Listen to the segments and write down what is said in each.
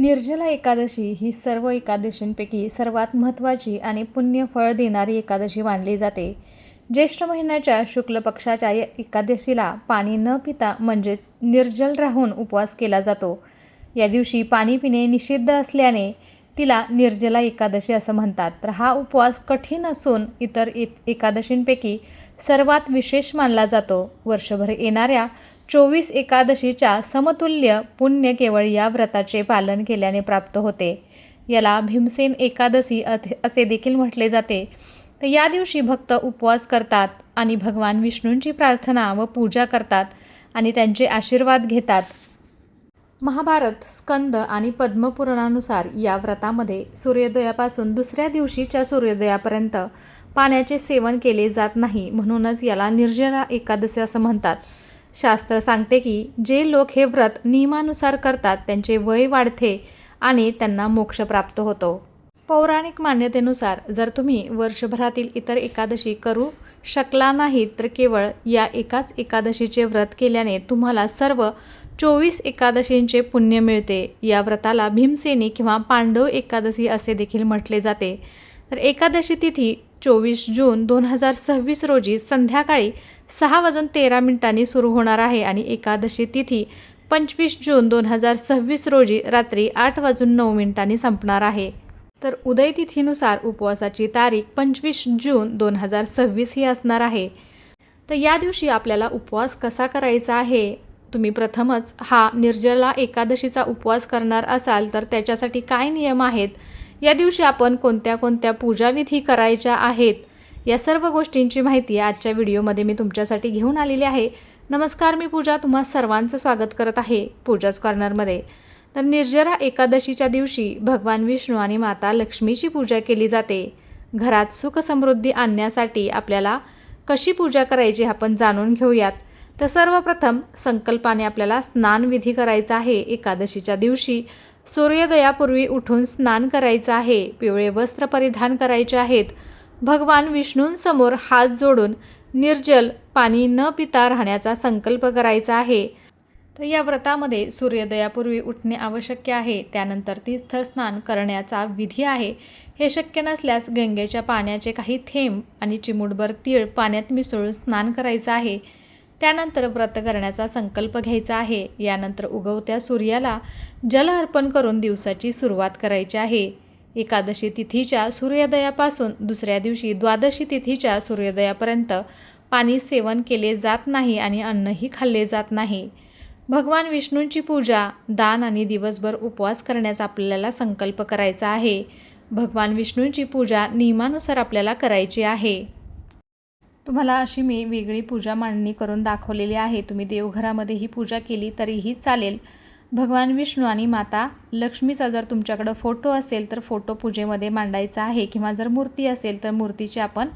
निर्जला एकादशी ही सर्व एकादशींपैकी सर्वात महत्त्वाची आणि पुण्यफळ देणारी एकादशी मानली जाते. ज्येष्ठ महिन्याच्या शुक्ल पक्षाच्या या एकादशीला पाणी न पिता म्हणजेच निर्जल राहून उपवास केला जातो. या दिवशी पाणी पिणे निषिद्ध असल्याने तिला निर्जला एकादशी असं म्हणतात. तर हा उपवास कठीण असून इतर एकादशींपैकी सर्वात विशेष मानला जातो. वर्षभर येणाऱ्या 24 एकादशीच्या समतुल्य पुण्य केवळ या व्रताचे पालन केल्याने प्राप्त होते. याला भीमसेन एकादशी असे देखील म्हटले जाते. तर या दिवशी भक्त उपवास करतात आणि भगवान विष्णूंची प्रार्थना व पूजा करतात आणि त्यांचे आशीर्वाद घेतात. महाभारत, स्कंद आणि पद्मपुराणानुसार या व्रतामध्ये सूर्योदयापासून दुसऱ्या दिवशीच्या सूर्योदयापर्यंत पाण्याचे सेवन केले जात नाही. म्हणूनच याला निर्जला एकादशी असं म्हणतात. शास्त्र सांगते की जे लोक हे व्रत नियमानुसार करतात त्यांचे वय वाढते आणि त्यांना मोक्ष प्राप्त होतो. पौराणिक मान्यतेनुसार जर तुम्ही वर्षभरातील इतर एकादशी करू शकला नाहीत तर केवळ या एकाच एकादशीचे व्रत केल्याने तुम्हाला सर्व 24 एकादशींचे पुण्य मिळते. या व्रताला भीमसेनी किंवा पांडव एकादशी असे देखील म्हटले जाते. तर एकादशी तिथी 24 जून 2026 रोजी संध्याकाळी 6:13 सुरू होणार आहे आणि एकादशी तिथी 25 जून 2026 रोजी रात्री 8:09 संपणार आहे. तर उदय तिथीनुसार उपवासाची तारीख 25 जून 2026 ही असणार आहे. तर या दिवशी आपल्याला उपवास कसा करायचा आहे, तुम्ही प्रथमच हा निर्जला एकादशीचा उपवास करणार असाल तर त्याच्यासाठी काय नियम आहेत, या दिवशी आपण कोणत्या कोणत्या पूजाविधी करायच्या आहेत, या सर्व गोष्टींची माहिती आजच्या व्हिडिओमध्ये मी तुमच्यासाठी घेऊन आलेली आहे. नमस्कार, मी पूजा तुम्हा सर्वांचं स्वागत करत आहे पूजाच कॉर्नरमध्ये. तर निर्जला एकादशीच्या दिवशी भगवान विष्णू आणि माता लक्ष्मीची पूजा केली जाते. घरात सुख समृद्धी आणण्यासाठी आपल्याला कशी पूजा करायची आपण जाणून घेऊयात. तर सर्वप्रथम संकल्पाने आपल्याला स्नानविधी करायचा आहे. एकादशीच्या दिवशी सूर्योदयापूर्वी उठून स्नान करायचं आहे. पिवळे वस्त्र परिधान करायचे आहेत. भगवान विष्णूंसमोर हात जोडून निर्जल पाणी न पिता राहण्याचा संकल्प करायचा आहे. तर या व्रतामध्ये सूर्योदयापूर्वी उठणे आवश्यक आहे. त्यानंतर तीर्थस्नान करण्याचा विधी आहे. हे शक्य नसल्यास गंगेच्या पाण्याचे काही थेंब आणि चिमूटभर तीळ पाण्यात मिसळून स्नान करायचं आहे. त्यानंतर व्रत करण्याचा संकल्प घ्यायचा आहे. यानंतर उगवत्या सूर्याला जल अर्पण करून दिवसाची सुरुवात करायची आहे. एकादशी तिथीच्या सूर्योदयापासून दुसऱ्या दिवशी द्वादशी तिथीच्या सूर्योदयापर्यंत पाणी सेवन केले जात नाही आणि अन्नही खाल्ले जात नाही. भगवान विष्णूंची पूजा, दान आणि दिवसभर उपवास करण्याचा आपल्याला संकल्प करायचा आहे. भगवान विष्णूंची पूजा नियमानुसार आपल्याला करायची आहे. तुम्हाला अशी मी वेगळी पूजा मांडणी करून दाखवलेली आहे. तुम्ही देवघरामध्ये ही पूजा केली तरीही चालेल. भगवान विष्णू आणि माता लक्ष्मीचा जर तुमच्याकडं फोटो असेल तर फोटो पूजेमध्ये मांडायचा आहे किंवा जर मूर्ती असेल तर मूर्तीची आपण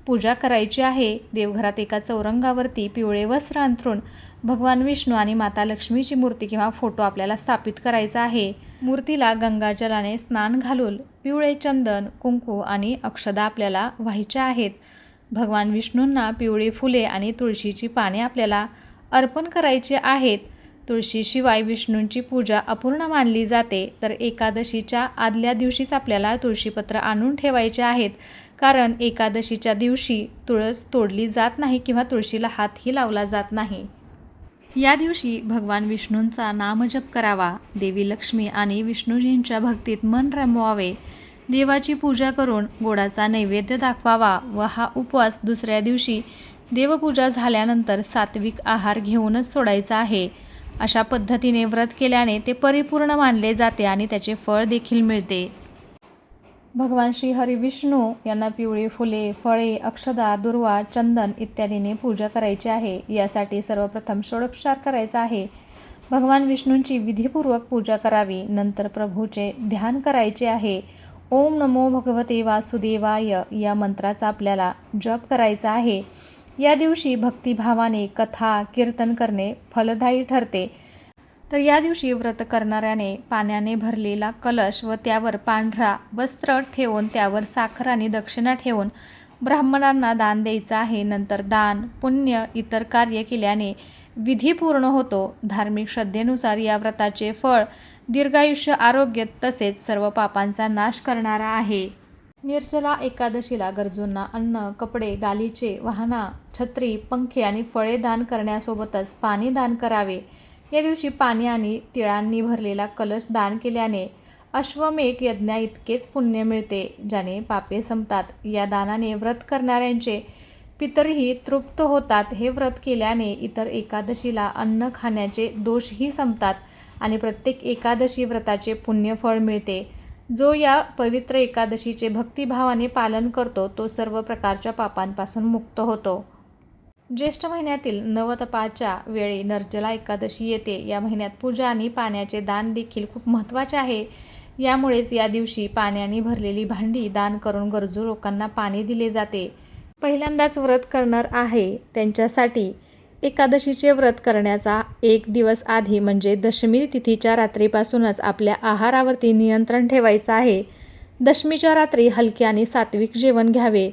पूजा करायची आहे. देवघरात एका चौरंगावरती पिवळे वस्त्र अंथरून भगवान विष्णू आणि माता लक्ष्मीची मूर्ती किंवा फोटो आपल्याला स्थापित करायचा आहे. मूर्तीला गंगाजलाने स्नान घालून पिवळे चंदन, कुंकू आणि अक्षदा आपल्याला व्हायच्या आहेत. भगवान विष्णूंना पिवळी फुले आणि तुळशीची पाने आपल्याला अर्पण करायची आहेत. तुळशीशिवाय विष्णूंची पूजा अपूर्ण मानली जाते. तर एकादशीच्या आदल्या दिवशीच आपल्याला तुळशीपत्र आणून ठेवायचे आहेत, कारण एकादशीच्या दिवशी तुळस तोडली जात नाही किंवा तुळशीला हातही लावला जात नाही. या दिवशी भगवान विष्णूंचा नामजप करावा. देवी लक्ष्मी आणि विष्णूजींच्या भक्तीत मन रमवावे. देवाची पूजा करून गोडाचा नैवेद्य दाखवावा व हा उपवास दुसऱ्या दिवशी देवपूजा झाल्यानंतर सात्विक आहार घेऊनच सोडायचा आहे. अशा पद्धतीने व्रत केल्याने ते परिपूर्ण मानले जाते आणि त्याचे फळ देखील मिळते. भगवान श्री हरी विष्णू यांना पिवळी फुले, फळे, अक्षदा, दुर्वा, चंदन इत्यादीने पूजा करायची आहे. यासाठी सर्वप्रथम षोडोपचार करायचा आहे. भगवान विष्णूंची विधीपूर्वक पूजा करावी. नंतर प्रभूचे ध्यान करायचे आहे. ओम नमो भगवते वासुदेवाय या मंत्राचा आपल्याला जप करायचा आहे. या दिवशी भक्तिभावाने कथा कीर्तन करणे फलदायी ठरते. तर या दिवशी व्रत करणाऱ्याने पाण्याने भरलेला कलश व त्यावर पांढरा वस्त्र ठेवून त्यावर साखर आणि दक्षिणा ठेवून ब्राह्मणांना दान द्यायचं आहे. नंतर दान, पुण्य, इतर कार्य केल्याने विधी पूर्ण होतो. धार्मिक श्रद्धेनुसार या व्रताचे फळ दीर्घायुष्य, आरोग्य तसेच सर्व पापांचा नाश करणारा आहे. निर्जला एकादशीला गरजूंना अन्न, कपडे, गालिचे, वाहना, छत्री, पंखे आणि फळे दान करण्यासोबतच पाणी दान करावे. या दिवशी पाणी आणि तिळांनी भरलेला कलश दान केल्याने अश्वमेध यज्ञाइतकेच पुण्य मिळते, ज्याने पापे संपतात. या दानाने व्रत करणाऱ्यांचे पितरही तृप्त होतात. हे व्रत केल्याने इतर एकादशीला अन्न खाण्याचे दोषही संपतात आणि प्रत्येक एकादशी व्रताचे पुण्यफळ मिळते. जो या पवित्र एकादशीचे भक्तिभावाने पालन करतो तो सर्व प्रकारच्या पापांपासून मुक्त होतो. ज्येष्ठ महिन्यातील नवतपाच्या वेळी निर्जला एकादशी येते. या महिन्यात पूजा आणि पाण्याचे दान देखील खूप महत्त्वाचे आहे. यामुळेच या दिवशी पाण्याने भरलेली भांडी दान करून गरजू लोकांना पाणी दिले जाते. पहिल्यांदाच व्रत करणार आहे त्यांच्यासाठी एकादशीचे व्रत करण्याचा एक दिवस आधी म्हणजे दशमी तिथीच्या रात्रीपासूनच आपल्या आहारावरती नियंत्रण ठेवायचं आहे. दशमीच्या रात्री हलके आणि सात्विक जेवण घ्यावे.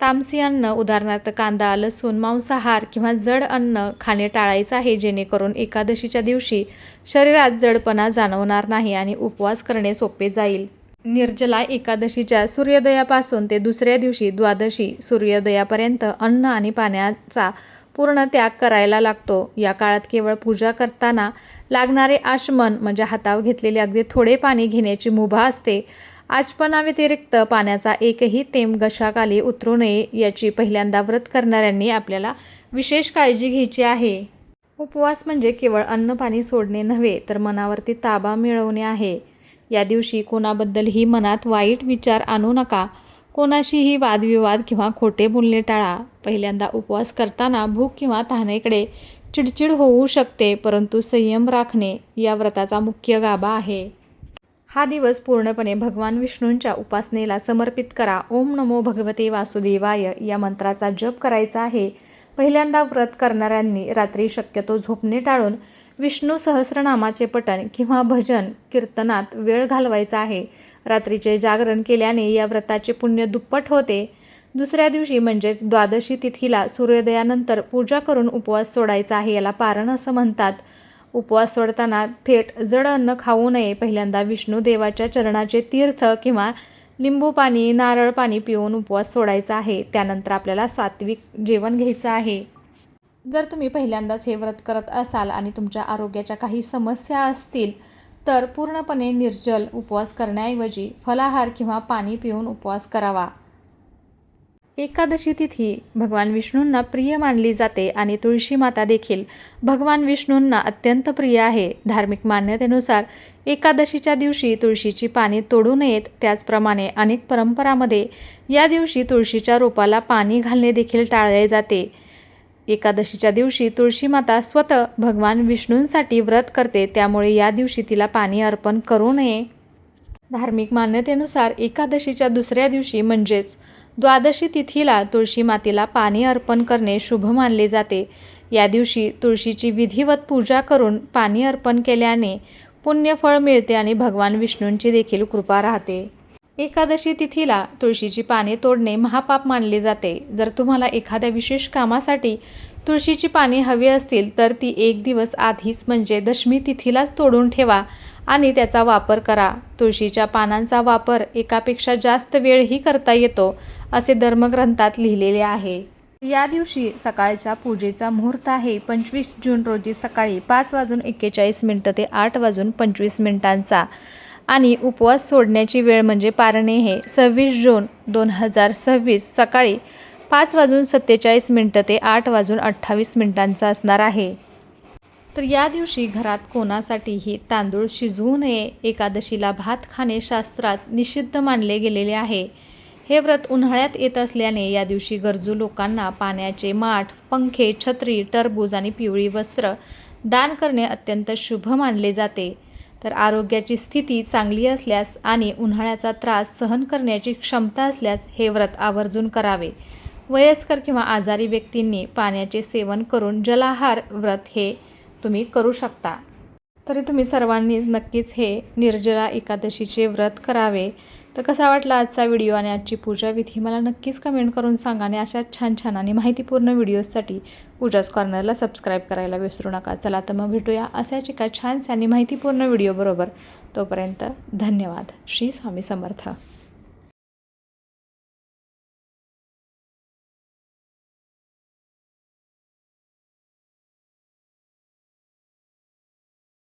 तामसी अन्न उदाहरणार्थ कांदा, लसूण, मांसाहार किंवा जड अन्न खाणे टाळायचं आहे, जेणेकरून एकादशीच्या दिवशी शरीरात जडपणा जाणवणार नाही आणि उपवास करणे सोपे जाईल. निर्जला एकादशीच्या सूर्योदयापासून ते दुसऱ्या दिवशी द्वादशी सूर्योदयापर्यंत अन्न आणि पाण्याचा पूर्ण त्याग करायला लागतो. या काळात केवळ पूजा करताना लागणारे आचमन म्हणजे हातावर घेतलेले अगदी थोडे पाणी घेण्याची मुभा असते. आचमनाव्यतिरिक्त पाण्याचा एकही थेंब घशाखाली उतरू नये याची पहिल्यांदा व्रत करणाऱ्यांनी आपल्याला विशेष काळजी घ्यायची आहे. उपवास म्हणजे केवळ अन्न पाणी सोडणे नव्हे, तर मनावरती ताबा मिळवणे आहे. या दिवशी कोणाबद्दलही मनात वाईट विचार आणू नका. कोणाशीही वादविवाद किंवा खोटे बोलणे टाळा. पहिल्यांदा उपवास करताना भूक किंवा तहानेकडे चिडचिड होऊ शकते, परंतु संयम राखणे या व्रताचा मुख्य गाभा आहे. हा दिवस पूर्णपणे भगवान विष्णूंच्या उपासनेला समर्पित करा. ओम नमो भगवते वासुदेवाय या मंत्राचा जप करायचा आहे. पहिल्यांदा व्रत करणाऱ्यांनी रात्री शक्यतो झोपणे टाळून विष्णू सहस्रनामाचे पठण किंवा भजन कीर्तनात वेळ घालवायचा आहे. रात्रीचे जागरण केल्याने या व्रताचे पुण्य दुप्पट होते. दुसऱ्या दिवशी म्हणजेच द्वादशी तिथीला सूर्योदयानंतर पूजा करून उपवास सोडायचा आहे. याला पारण असं म्हणतात. उपवास सोडताना थेट जड अन्न खाऊ नये. पहिल्यांदा विष्णू देवाच्या चरणाचे तीर्थ किंवा लिंबू पाणी, नारळ पाणी पिऊन उपवास सोडायचा आहे. त्यानंतर आपल्याला सात्विक जेवण घ्यायचं आहे. जर तुम्ही पहिल्यांदाच हे व्रत करत असाल आणि तुमच्या आरोग्याच्या काही समस्या असतील तर पूर्णपणे निर्जल उपवास करण्याऐवजी फलाहार किंवा पाणी पिऊन उपवास करावा. एकादशी तिथी भगवान विष्णूंना प्रिय मानली जाते आणि तुळशी माता देखील भगवान विष्णूंना अत्यंत प्रिय आहे. धार्मिक मान्यतेनुसार एकादशीच्या दिवशी तुळशीची पाने तोडू नयेत. त्याचप्रमाणे अनेक परंपरांमध्ये या दिवशी तुळशीच्या रोपाला पाणी घालणे देखील टाळले जाते. एकादशीच्या दिवशी तुळशी माता स्वतः भगवान विष्णूंसाठी व्रत करते, त्यामुळे या दिवशी तिला पाणी अर्पण करू नये. धार्मिक मान्यतेनुसार एकादशीच्या दुसऱ्या दिवशी म्हणजेच द्वादशी तिथीला तुळशी मातेला पाणी अर्पण करणे शुभ मानले जाते. या दिवशी तुळशीची विधिवत पूजा करून पाणी अर्पण केल्याने पुण्यफळ मिळते आणि भगवान विष्णूंची देखील कृपा राहते. एकादशी तिथीला तुळशीची पाने तोडणे महापाप मानले जाते. जर तुम्हाला एखाद्या विशेष कामासाठी तुळशीची पाने हवी असतील तर ती एक दिवस आधीच म्हणजे दशमी तिथीलाच तोडून ठेवा आणि त्याचा वापर करा. तुळशीच्या पानांचा वापर एकापेक्षा जास्त वेळही करता येतो असे धर्मग्रंथात लिहिलेले आहे. या दिवशी सकाळच्या पूजेचा मुहूर्त आहे 25 जून रोजी सकाळी 5:41 ते 8:25 आणि उपवास सोडण्याची वेळ म्हणजे पारणे हे 26 जून 2026 सकाळी 5:47 ते 8:28 असणार आहे. तर या दिवशी घरात कोणासाठीही तांदूळ शिजवू नये. एकादशीला भात खाणे शास्त्रात निषिद्ध मानले गेलेले आहे. हे व्रत उन्हाळ्यात येत असल्याने या दिवशी गरजू लोकांना पाण्याचे माठ, पंखे, छत्री, टरबूज आणि पिवळी वस्त्र दान करणे अत्यंत शुभ मानले जाते. तर आरोग्याची स्थिती चांगली असल्यास आणि उन्हाळ्याचा त्रास सहन करण्याची क्षमता असल्यास हे व्रत आवर्जून करावे. वयस्कर किंवा आजारी व्यक्तींनी पाण्याचे सेवन करून जलाहार व्रत हे तुम्ही करू शकता. तरी तुम्ही सर्वांनी नक्कीच हे निर्जला एकादशीचे व्रत करावे. तर कसा वाटला आजचा व्हिडिओ आणि आजची पूजा विधी मला नक्कीच कमेंट करून सांगा आणि अशा छान छान आणि माहितीपूर्ण व्हिडिओजसाठी पूजाच कॉर्नरला सबस्क्राईब करायला विसरू नका. चला तर मग भेटूया अशाच एका छानशा आणि माहितीपूर्ण व्हिडिओ बरोबर. तोपर्यंत धन्यवाद. श्री स्वामी समर्थ.